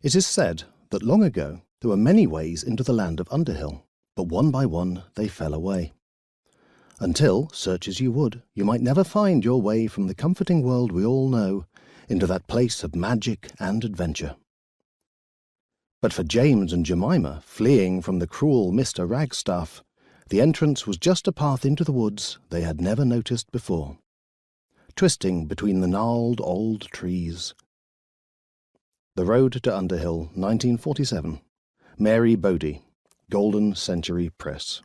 It is said that long ago there were many ways into the land of Underhill, but one by one they fell away. Until, search as you would, you might never find your way from the comforting world we all know into that place of magic and adventure. But for James and Jemima, fleeing from the cruel Mr. Ragstaff, the entrance was just a path into the woods they had never noticed before, twisting between the gnarled old trees. The Road to Underhill, 1947. Mary Bodie, Golden Century Press.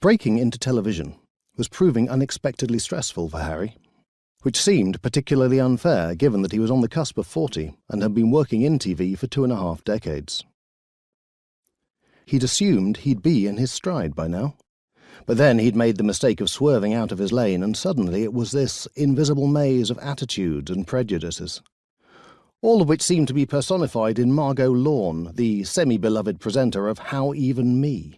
Breaking into television was proving unexpectedly stressful for Harry, which seemed particularly unfair given that he was on the cusp of 40 and had been working in TV for 2.5 decades. He'd assumed he'd be in his stride by now, but then he'd made the mistake of swerving out of his lane, and suddenly it was this invisible maze of attitudes and prejudices, all of which seemed to be personified in Margot Lorne, the semi-beloved presenter of How Even Me.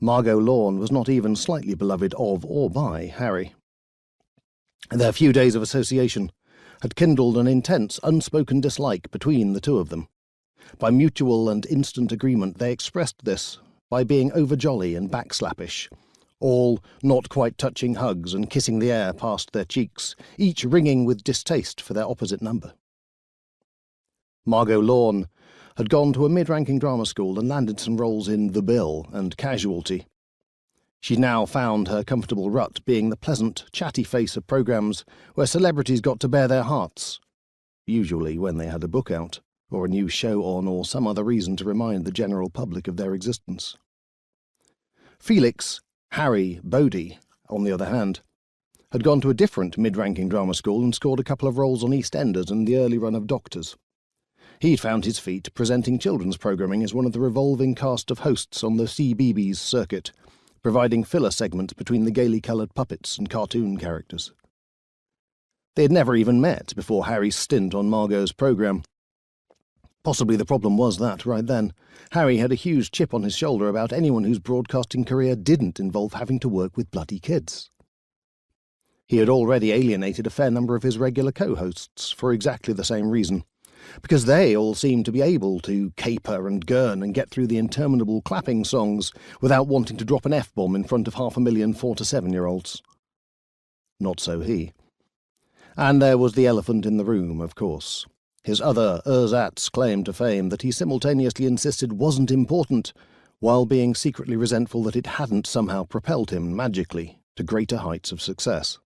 Margot Lorne was not even slightly beloved of or by Harry. Their few days of association had kindled an intense, unspoken dislike between the two of them. By mutual and instant agreement they expressed this by being over-jolly and backslappish, all not quite touching hugs and kissing the air past their cheeks, each ringing with distaste for their opposite number. Margot Lorne had gone to a mid-ranking drama school and landed some roles in The Bill and Casualty. She now found her comfortable rut being the pleasant, chatty face of programmes where celebrities got to bare their hearts, usually when they had a book out, or a new show on, or some other reason to remind the general public of their existence. Felix, Harry Bodie, on the other hand, had gone to a different mid-ranking drama school and scored a couple of roles on EastEnders and the early run of Doctors. He'd found his feet presenting children's programming as one of the revolving cast of hosts on the CBeebies circuit, providing filler segments between the gaily coloured puppets and cartoon characters. They had never even met before Harry's stint on Margot's programme. Possibly the problem was that, right then, Harry had a huge chip on his shoulder about anyone whose broadcasting career didn't involve having to work with bloody kids. He had already alienated a fair number of his regular co-hosts for exactly the same reason, because they all seemed to be able to caper and gurn and get through the interminable clapping songs without wanting to drop an F-bomb in front of 500,000 4- to 7-year-olds. Not so he. And there was the elephant in the room, of course. His other ersatz claim to fame that he simultaneously insisted wasn't important, while being secretly resentful that it hadn't somehow propelled him magically to greater heights of success.